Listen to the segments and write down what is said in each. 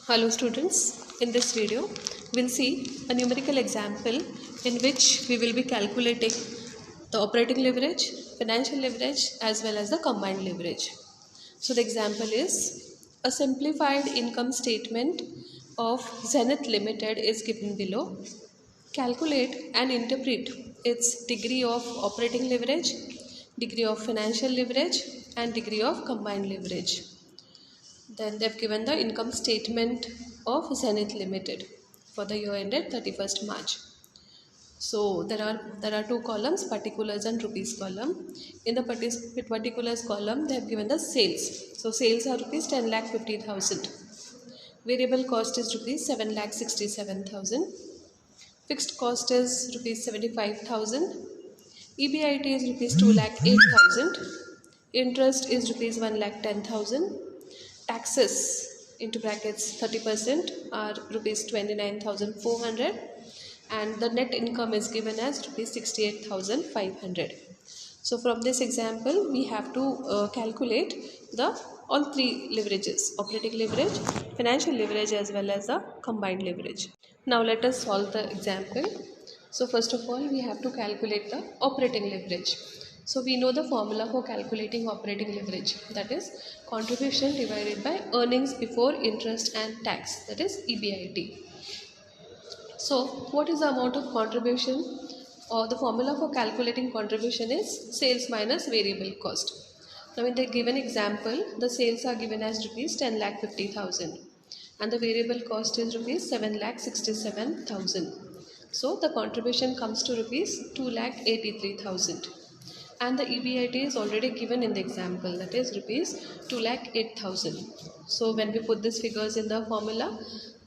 Hello students, in this video we'll see a numerical example in which we will be calculating the operating leverage, financial leverage as well as the combined leverage. So the example is a simplified income statement of Zenith Limited is given below. Calculate and interpret its degree of operating leverage, degree of financial leverage and degree of combined leverage. Then they've given the income statement of Zenith Limited for the year ended 31st March. So there are two columns, particulars and rupees column. In the particulars column, they have given the sales. So sales are rupees 10,50,000. Variable cost is rupees 7,67,000. Fixed cost is rupees 75,000. EBIT is rupees 2,08,000. Interest is rupees 1,10,000. Taxes into brackets 30% are rupees 29,400 and the net income is given as rupees 68,500. So from this example we have to calculate the all three leverages: operating leverage, financial leverage as well as the combined leverage. Now let us solve the example. So first of all we have to calculate the operating leverage. So we know the formula for calculating operating leverage, that is contribution divided by earnings before interest and tax, that is EBIT. So what is the amount of contribution, or the formula for calculating contribution is sales minus variable cost. Now in the given example the sales are given as rupees 10,50,000 and the variable cost is rupees 7,67,000. So the contribution comes to rupees 2,83,000. And the EBIT is already given in the example, that is rupees 2,08,000. So when we put these figures in the formula,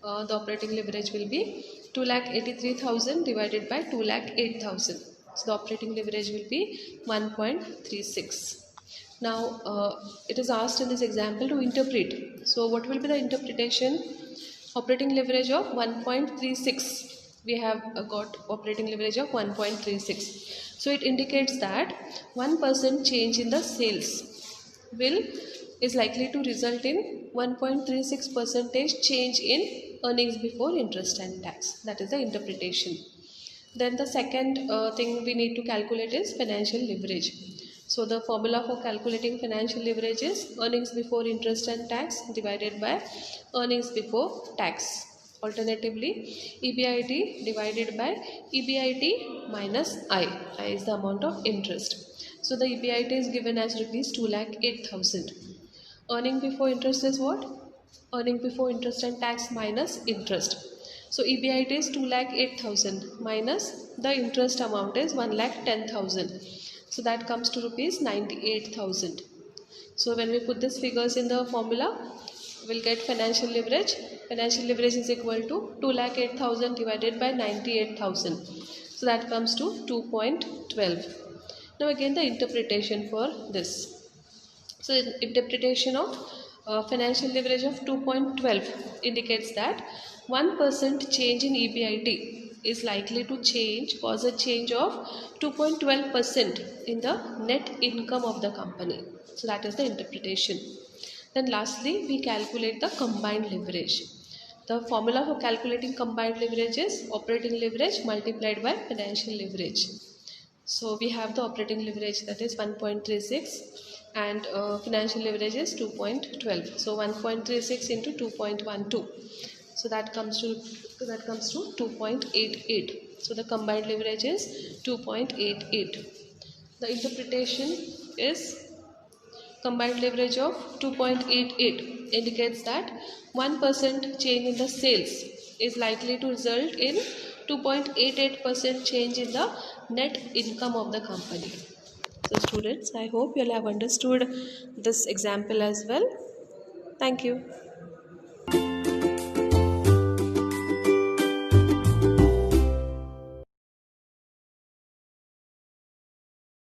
the operating leverage will be 2,83,000 divided by 2,08,000. So the operating leverage will be 1.36. Now it is asked in this example to interpret. So what will be the interpretation? Operating leverage of 1.36. We have got operating leverage of 1.36. So it indicates that 1% change in the sales is likely to result in 1.36 percentage change in earnings before interest and tax. That is the interpretation. Then the second thing we need to calculate is financial leverage. So the formula for calculating financial leverage is earnings before interest and tax divided by earnings before tax. Alternatively, EBIT divided by EBIT minus I is the amount of interest. So the EBIT is given as rupees 2,08,000. Earning before interest is what? Earning before interest and tax minus interest. So EBIT is 2,08,000 minus the interest amount is 1,10,000. So that comes to rupees 98,000. So when we put these figures in the formula, we'll get financial leverage. Financial leverage is equal to 2,08,000 divided by 98,000. So that comes to 2.12. Now again the interpretation for this. So interpretation of financial leverage of 2.12 indicates that 1% change in EBIT is likely to cause a change of 2.12% in the net income of the company. So that is the interpretation. Then lastly, we calculate the combined leverage. The formula for calculating combined leverage is operating leverage multiplied by financial leverage. So we have the operating leverage, that is 1.36 and financial leverage is 2.12. So 1.36 into 2.12. So that comes to 2.88. So the combined leverage is 2.88. The interpretation is combined leverage of 2.88 indicates that 1% change in the sales is likely to result in 2.88% change in the net income of the company. So students, I hope you will have understood this example as well. Thank you.